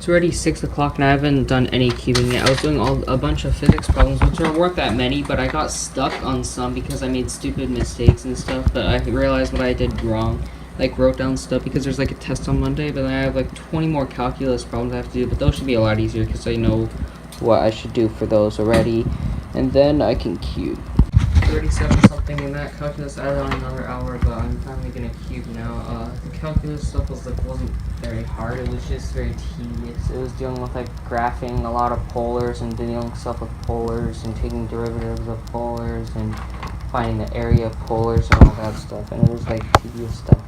It's already 6 o'clock and I haven't done any cubing yet. I was doing a bunch of physics problems, which weren't that many, but I got stuck on some because I made stupid mistakes and stuff. But I realized what I did wrong. Like, wrote down stuff because there's like a test on Monday, but then I have like 20 more calculus problems I have to do. But those should be a lot easier because I know what I should do for those already. And then I can cube. 37 something in that calculus. I added on another hour, but I'm finally gonna cube now. The calculus stuff wasn't very hard. It was just very tedious. It was dealing with like graphing a lot of polars and dealing stuff with polars and taking derivatives of polars and finding the area of polars and all that stuff. And it was like tedious stuff.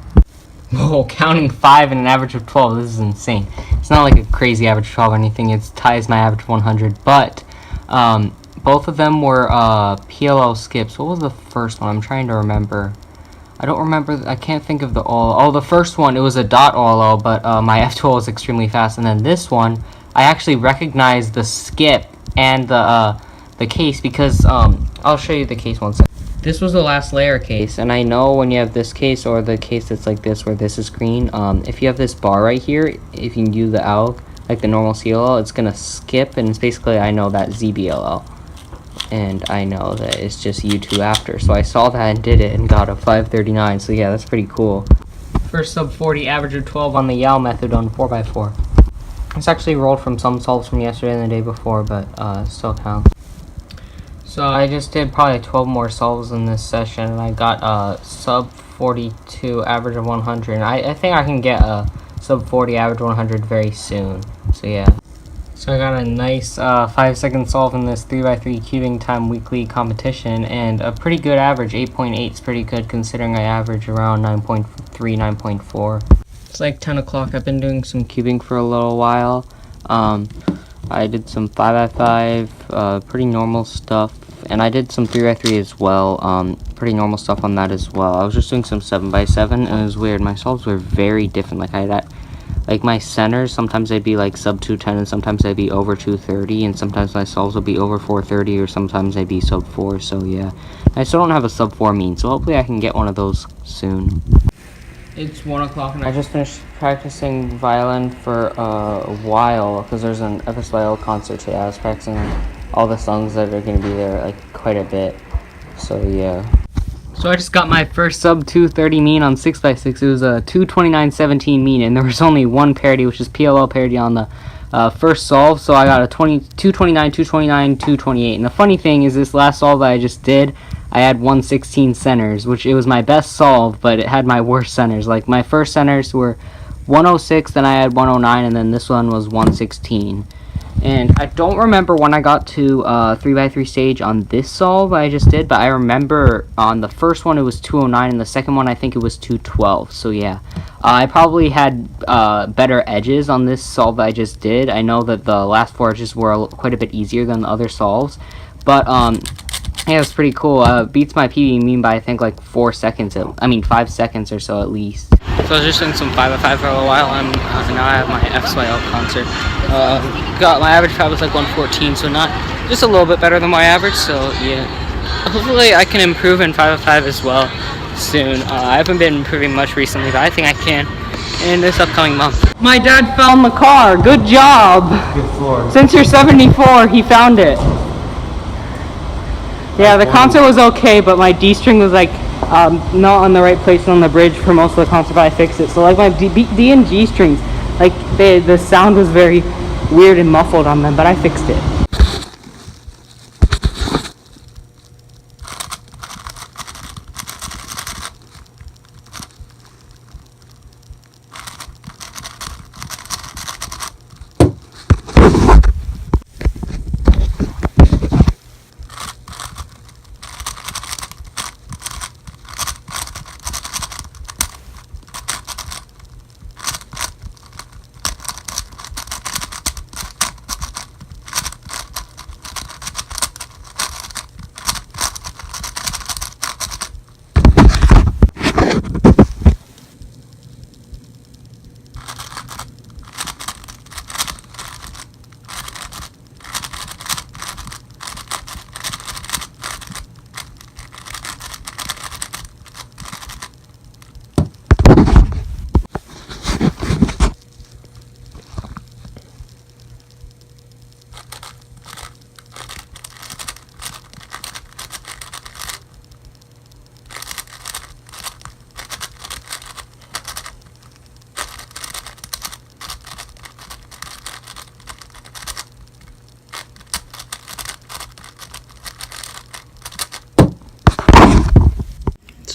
Whoa, counting 5 and an average of 12. This is insane. It's not like a crazy average of 12 or anything. It ties my average of 100, but both of them were PLL skips. What was the first one? I'm trying to remember. I don't remember. I can't think of the OLL. Oh, the first one, it was a dot OLL, but my F12 was extremely fast. And then this one, I actually recognized the skip and the case because I'll show you the case one second. This was the last layer case, and I know when you have this case or the case that's like this where this is green, if you have this bar right here, if you do the alg, like the normal CLL, it's gonna skip, and it's basically, I know that ZBLL. And I know that it's just U2 after. So I saw that and did it and got a 539. So yeah, that's pretty cool. First sub 40, average of 12 on the Yao method on 4x4. It's actually rolled from some solves from yesterday and the day before, but still counts. So I just did probably 12 more solves in this session, and I got a sub 42, average of 100. And I think I can get a sub 40, average 100 very soon. So yeah. So I got a nice 5-second solve in this 3x3 cubing time weekly competition, and a pretty good average. 8.8 is pretty good considering I average around 9.3, 9.4. It's like 10 o'clock. I've been doing some cubing for a little while. I did some 5x5, pretty normal stuff, and I did some 3x3 as well. Pretty normal stuff on that as well. I was just doing some 7x7, and it was weird. My solves were very different. Like my centers, sometimes they'd be like sub 210 and sometimes they'd be over 230, and sometimes my solves would be over 430 or sometimes they'd be sub 4, so yeah. I still don't have a sub 4 mean, so hopefully I can get one of those soon. It's 1 o'clock and I just finished practicing violin for a while because there's an FSYL concert today. I was practicing all the songs that are going to be there like quite a bit, so yeah. So I just got my first sub 230 mean on 6x6. It was a 229.17 mean, and there was only one parity, which is PLL parity on the first solve. So I got a 229, 229, 228. And the funny thing is, this last solve that I just did, I had 116 centers, which it was my best solve, but it had my worst centers. Like my first centers were 106, then I had 109, and then this one was 116. And I don't remember when I got to 3x3 stage on this solve I just did, but I remember on the first one it was 209, and the second one I think it was 212, so yeah. I probably had better edges on this solve that I just did. I know that the last 4 edges were quite a bit easier than the other solves, but yeah, it's pretty cool. Beats my PB mean by I think like 5 seconds or so at least. So I was just doing some 5x5 for a little while, and now I have my FSYL concert. Got my average 5 was like 114, so not just a little bit better than my average, so yeah. Hopefully I can improve in 5x5 as well soon. I haven't been improving much recently, but I think I can in this upcoming month. My dad found the car. Good job. Good floor. Since you're 74, he found it. Yeah, the concert was okay, but my D-string was like not on the right place on the bridge for most of the concert, but I fixed it. So like my D and G strings, like the sound was very weird and muffled on them, but I fixed it.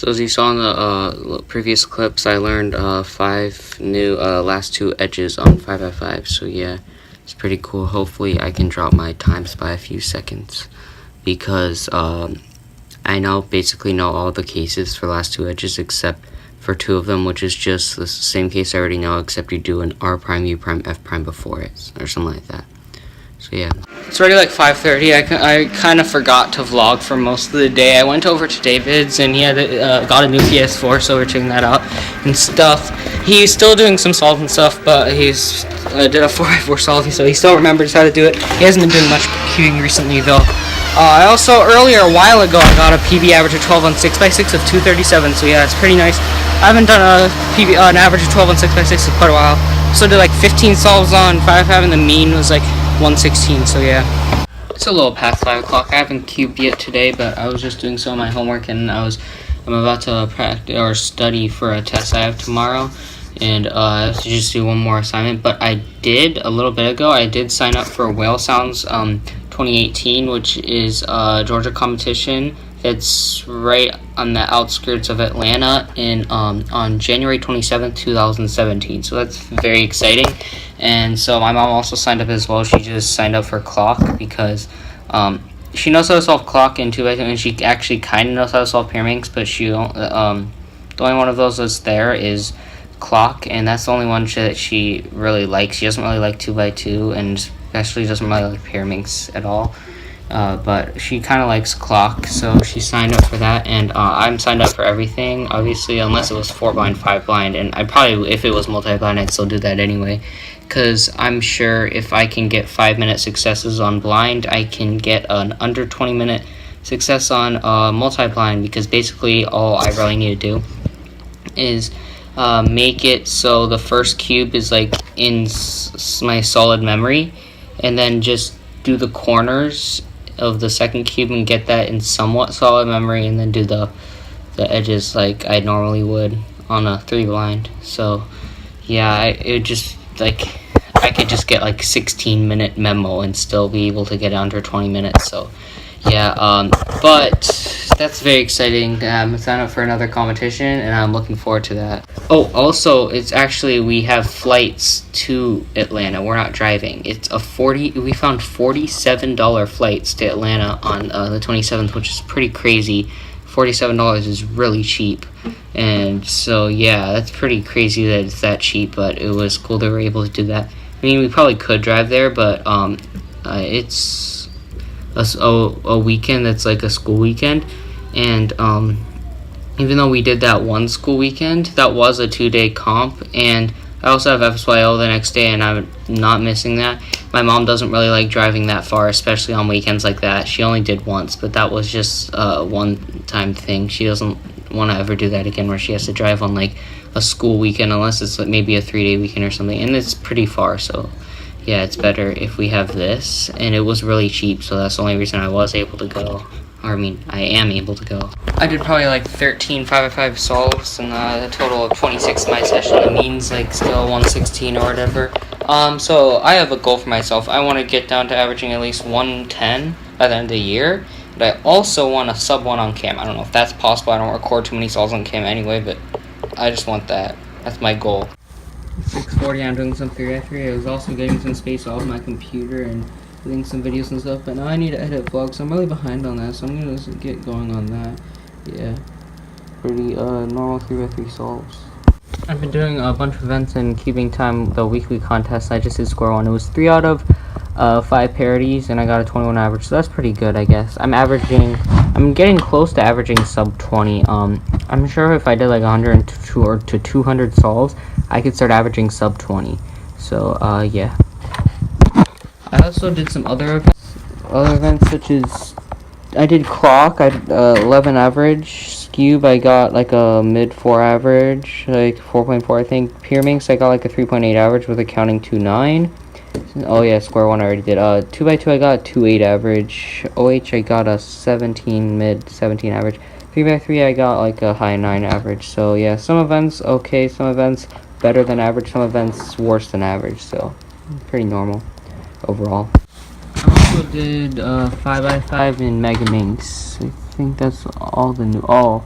So as you saw in the previous clips, I learned 5 new last 2 edges on 5x5. So yeah, it's pretty cool. Hopefully I can drop my times by a few seconds, because I now basically know all the cases for last 2 edges except for 2 of them, which is just the same case I already know, except you do an R prime, U prime, F prime before it, or something like that. So yeah. It's already like 5:30. I kind of forgot to vlog for most of the day. I went over to David's and he had got a new PS4, so we're checking that out and stuff. He's still doing some solves and stuff, but he's did a 4x4 solve, so he still remembers how to do it. He hasn't been doing much queuing recently though. I also, earlier, a while ago, I got a PB average of 12 on 6x6 of 237, so yeah, it's pretty nice. I haven't done a PB, an average of 12 on 6x6 in quite a while. So I did like 15 solves on 5x5, and the mean was like 116, so yeah. It's a little past 5 o'clock. I haven't cubed yet today, but I was just doing some of my homework, and I'm about to practice or study for a test I have tomorrow. And I have to just do one more assignment, but I did, a little bit ago, I did sign up for Whale Sounds 2018, which is a Georgia competition that's right on the outskirts of Atlanta on January 27th, 2017. So that's very exciting. And so my mom also signed up as well. She just signed up for clock because she knows how to solve clock in 2x2, and she actually kind of knows how to solve Pyraminx, but she the only one of those that's there is clock, and that's the only one that she really likes. She doesn't really like 2x2, and especially doesn't really like Pyraminx at all. But she kind of likes clock, so she signed up for that, and I'm signed up for everything, obviously, unless it was 4 blind, 5 blind, and I probably, if it was multi-blind, I'd still do that anyway, because I'm sure if I can get 5-minute successes on blind, I can get an under 20-minute success on multi-blind, because basically all I really need to do is make it so the first cube is like in my solid memory, and then just do the corners of the second cube and get that in somewhat solid memory, and then do the edges like I normally would on a 3 blind. So yeah, it just like I could just get like 16-minute memo and still be able to get under 20 minutes. So yeah, but that's very exciting. I'm signed up for another competition, and I'm looking forward to that. Oh, also, it's actually, we have flights to Atlanta. We're not driving. We found $47 flights to Atlanta on the 27th, which is pretty crazy. $47 is really cheap. And so, yeah, that's pretty crazy that it's that cheap, but it was cool that we were able to do that. I mean, we probably could drive there, but it's a weekend that's like a school weekend, and even though we did that one school weekend, that was a 2-day comp, and I also have FSYO the next day, and I'm not missing that. My mom doesn't really like driving that far, especially on weekends like that. She only did once, but that was just a one-time thing. She doesn't want to ever do that again, where she has to drive on like a school weekend, unless it's like maybe a 3-day weekend or something, and it's pretty far, so yeah, it's better if we have this, and it was really cheap, so that's the only reason I was able to go. Or, I mean, I am able to go. I did probably like 13 5x5 solves, and a total of 26 in my session. It means like still 116 or whatever. So I have a goal for myself. I want to get down to averaging at least 110 by the end of the year. But I also want a sub 1 on cam. I don't know if that's possible. I don't record too many solves on cam anyway, but I just want that. That's my goal. 6:40, I'm doing some 3x3. I was also getting some space off my computer and doing some videos and stuff, but now I need to edit vlogs, so I'm really behind on that, so I'm gonna get going on that. Yeah, pretty normal 3x3 solves. I've been doing a bunch of events and keeping time, the weekly contest. I just did score 1. It was 3 out of 5 parodies, and I got a 21 average, so that's pretty good, I guess. I'm getting close to averaging sub 20. I'm sure if I did like 102 or to 200 solves, I could start averaging sub 20. So yeah. I also did some other events such as I did clock. I did 11 average. Cube, I got like a mid 4 average, like 4.4 I think. Pyraminx, I got like a 3.8 average with a counting 2.9. Oh yeah, square 1 I already did. 2x2 I got 2.8 average. OH I got a 17 mid 17 average. 3x3 I got like a high 9 average. So yeah, some events okay, some events better than average, some events worse than average. So pretty normal overall. I also did 5x5 in Megaminx. I think that's all the new. Oh,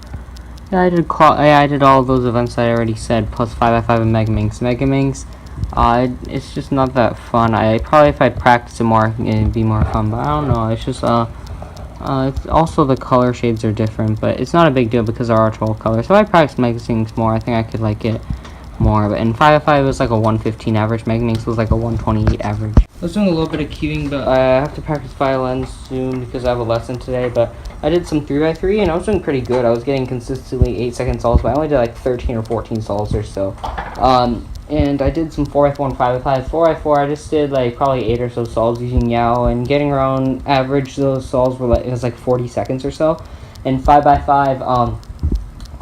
Yeah, I did all those events that I already said, plus 5x5 and Megaminx. Megaminx, it's just not that fun. Probably if I practice it more, it'd be more fun. But I don't know. It's just it's also the color shades are different, but it's not a big deal because there are 12 colors. So if I practice Megaminx more, I think I could like it more. But in 5x5 was like a 115 average. Megaminx was like a 128 average. I was doing a little bit of cubing, but I have to practice violin soon because I have a lesson today. But I did some 3x3 and I was doing pretty good. I was getting consistently 8-second solves, but I only did like 13 or 14 solves or so. And I did some 4x1, 5x5, 4x4. I just did like probably 8 or so solves using Yao, and getting around average. Those solves were like, it was like 40 seconds or so. And 5x5,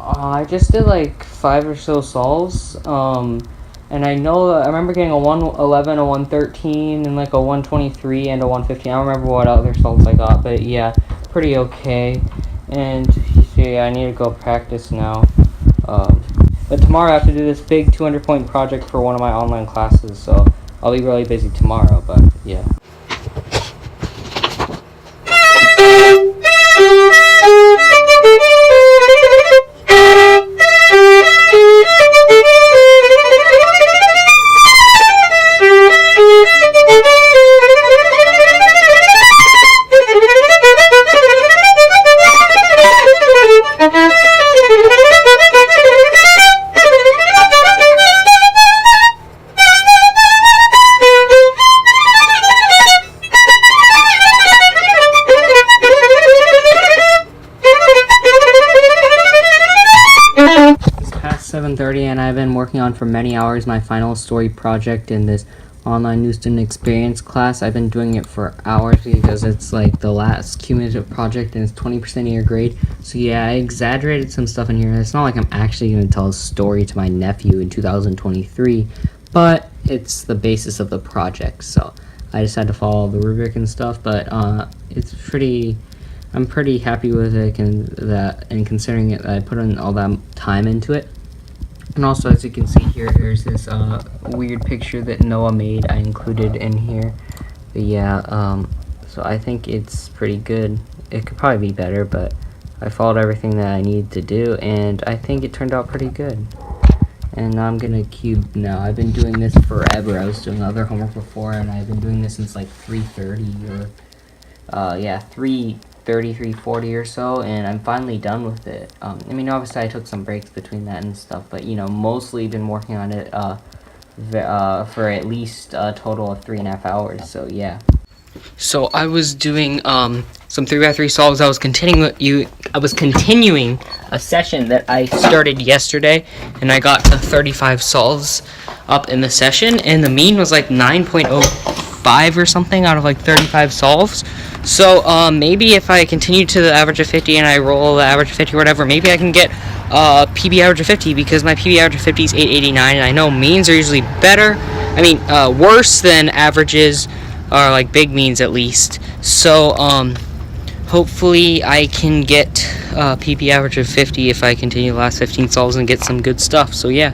I just did like 5 or so solves. And I remember getting a 111, a 113, and like a 123 and a 115. I don't remember what other solves I got, but yeah, pretty okay. And yeah, I need to go practice now. But tomorrow I have to do this big 200-point project for one of my online classes, so I'll be really busy tomorrow, but yeah. It's past 7:30 and I've been working on for many hours my final story project in this online new student experience class. I've been doing it for hours because it's like the last cumulative project and it's 20% of your grade. So yeah, I exaggerated some stuff in here. It's not like I'm actually going to tell a story to my nephew in 2023, but it's the basis of the project. So I just had to follow the rubric and stuff, but I'm pretty happy with it and considering it, I put in all that time into it. And also, as you can see here, here's this weird picture that Noah made. I included in here. But yeah, so I think it's pretty good. It could probably be better, but I followed everything that I needed to do, and I think it turned out pretty good. And now I'm gonna cube now. I've been doing this forever. I was doing other homework before, and I've been doing this since like 3:30 or 3:40 or so, and I'm finally done with it. I mean, obviously I took some breaks between that and stuff, but you know, mostly been working on it for at least a total of 3.5 hours. So yeah. So I was doing some 3x3 solves. I was continuing a session that I started yesterday, and I got to 35 solves up in the session, and the mean was like 9.05 or something out of like 35 solves. So maybe if I continue to the average of 50 and I roll the average of 50 or whatever, maybe I can get PB average of 50, because my PB average of 50 is 889, and I know means are usually worse than averages, or like big means at least. So hopefully I can get PB average of 50 if I continue the last 15 solves and get some good stuff. So yeah.